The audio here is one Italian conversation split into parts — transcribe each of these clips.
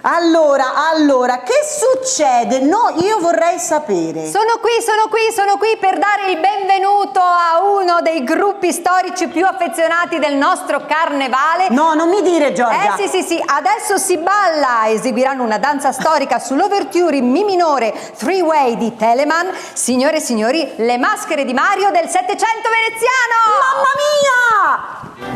Allora, che succede? No, io vorrei sapere. Sono qui per dare il benvenuto a uno dei gruppi storici più affezionati del nostro carnevale. No, non mi dire, Giorgia. Sì, adesso si balla, eseguiranno una danza storica sull'Overture in Mi minore, Three Way di Telemann. Signore e signori, le maschere di Mario del Settecento veneziano! Mamma mia!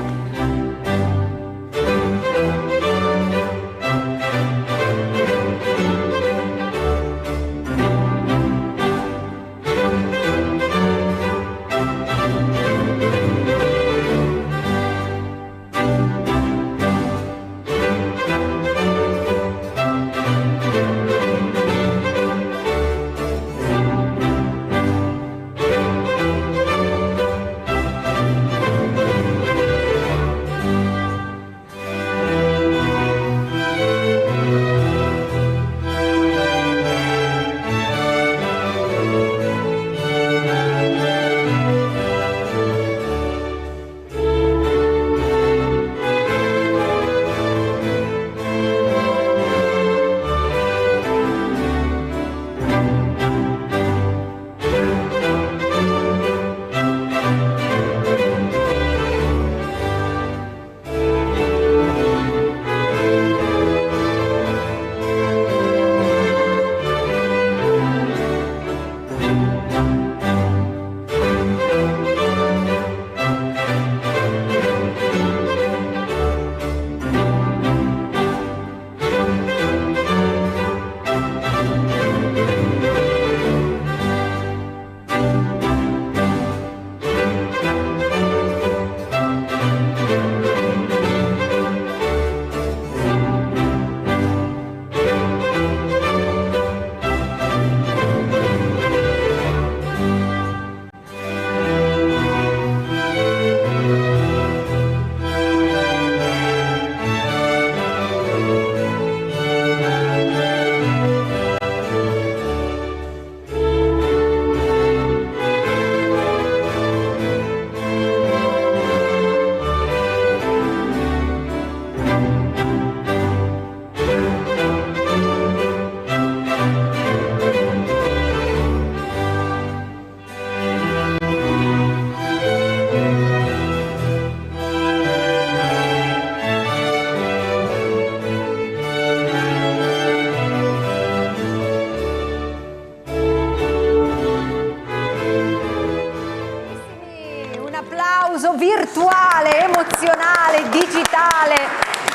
Virtuale, emozionale, digitale,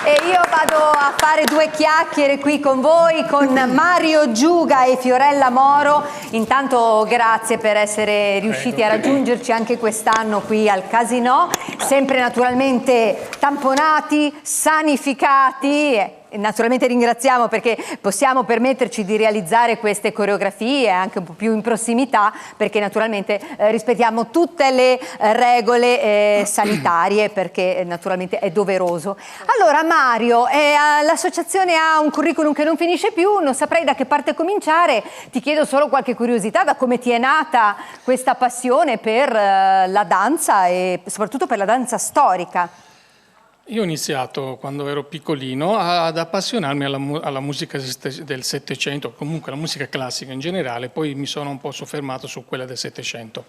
e io vado a fare due chiacchiere qui con voi, con Mario Giuga e Fiorella Moro. Intanto grazie per essere riusciti a raggiungerci anche quest'anno qui al Casinò, sempre naturalmente tamponati, sanificati. Naturalmente ringraziamo perché possiamo permetterci di realizzare queste coreografie anche un po' più in prossimità, perché naturalmente rispettiamo tutte le regole sanitarie, perché naturalmente è doveroso. Allora Mario, l'associazione ha un curriculum che non finisce più, non saprei da che parte cominciare, ti chiedo solo qualche curiosità da come ti è nata questa passione per la danza e soprattutto per la danza storica. Io ho iniziato quando ero piccolino ad appassionarmi alla musica del Settecento, comunque la musica classica in generale, poi mi sono un po' soffermato su quella del Settecento.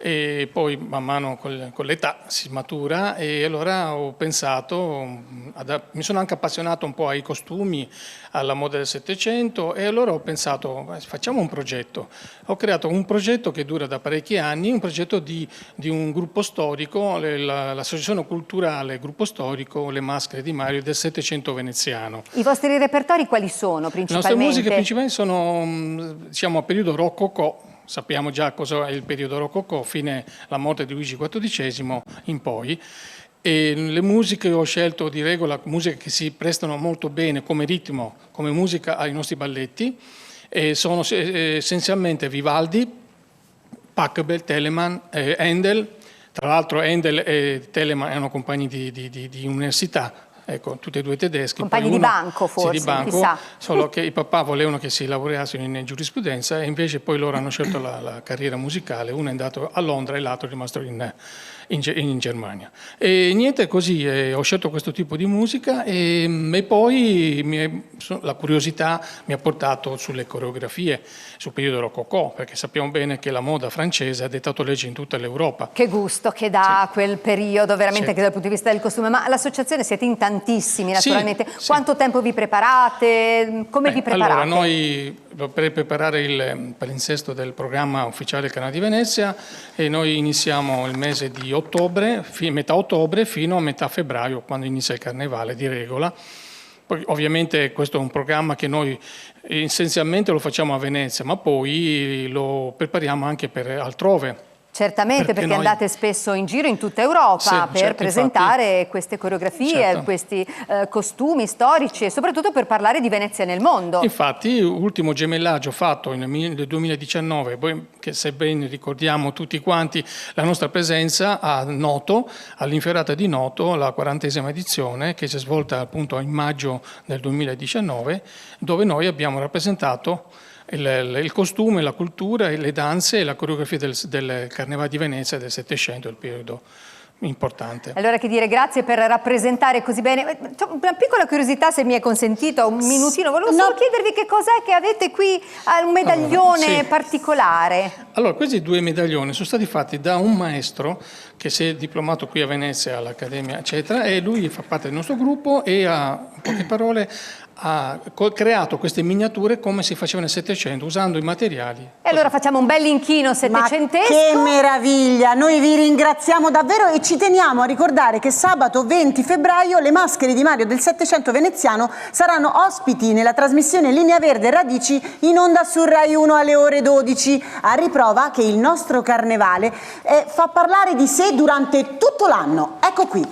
E poi man mano con l'età si matura e allora ho pensato, mi sono anche appassionato un po' ai costumi, alla moda del Settecento e allora ho pensato facciamo un progetto. Ho creato un progetto che dura da parecchi anni, un progetto di un gruppo storico, l'associazione culturale Gruppo Storico Le Maschere di Mario del Settecento veneziano. I vostri repertori quali sono principalmente? Le nostre musiche principali sono diciamo a periodo rococò. Sappiamo già cosa è il periodo rococò, fine la morte di Luigi XIV in poi. E le musiche ho scelto di regola musiche che si prestano molto bene come ritmo, come musica ai nostri balletti. E sono essenzialmente Vivaldi, Pachelbel, Telemann, Handel. Tra l'altro Handel e Telemann erano compagni di università. Ecco, tutti e due tedeschi. Compagni di banco forse, sì, di banco, chissà. Solo che i papà volevano che si laureassero in giurisprudenza e invece poi loro hanno scelto la carriera musicale, uno è andato a Londra e l'altro è rimasto in in Germania. E niente, così ho scelto questo tipo di musica e poi la curiosità mi ha portato sulle coreografie, sul periodo rococò, perché sappiamo bene che la moda francese ha dettato legge in tutta l'Europa. Che gusto che dà quel periodo, veramente, Sì. anche dal punto di vista del costume. Ma l'associazione siete in tantissimi, Sì, naturalmente. sì. Quanto tempo vi preparate? Come vi preparate? Allora, noi per preparare il palinsesto del programma ufficiale del Canale di Venezia e noi iniziamo il mese di ottobre, metà ottobre fino a metà febbraio, quando inizia il carnevale di regola. Poi, ovviamente questo è un programma che noi essenzialmente lo facciamo a Venezia, ma poi lo prepariamo anche per altrove. Certamente, perché noi- andate spesso in giro in tutta Europa Sì, per certo, presentare infatti. queste coreografie, Certo. questi costumi storici e soprattutto per parlare di Venezia nel mondo. Infatti, l'ultimo gemellaggio fatto nel 2019, che se ben ricordiamo tutti quanti la nostra presenza a Noto, all'Inferrata di Noto, la 40ª edizione, che si è svolta appunto in maggio del 2019, dove noi abbiamo rappresentato il costume, la cultura, le danze e la coreografia del Carnevale di Venezia del Settecento, il periodo importante. Allora, che dire, grazie per rappresentare così bene. Una piccola curiosità, se mi è consentito, un minutino. Volevo solo chiedervi che cos'è che avete qui, un medaglione Allora, sì. particolare. Allora, questi 2 medaglioni sono stati fatti da un maestro che si è diplomato qui a Venezia, all'Accademia, eccetera, e lui fa parte del nostro gruppo e in poche parole, ha creato queste miniature come si faceva nel Settecento, usando i materiali. E allora facciamo un bel inchino Ma settecentesco. che meraviglia! Noi vi ringraziamo davvero e ci teniamo a ricordare che sabato 20 febbraio le maschere di Mario del Settecento veneziano saranno ospiti nella trasmissione Linea Verde Radici in onda su Rai 1 alle ore 12, a riprova che il nostro carnevale fa parlare di sé durante tutto l'anno. Ecco qui.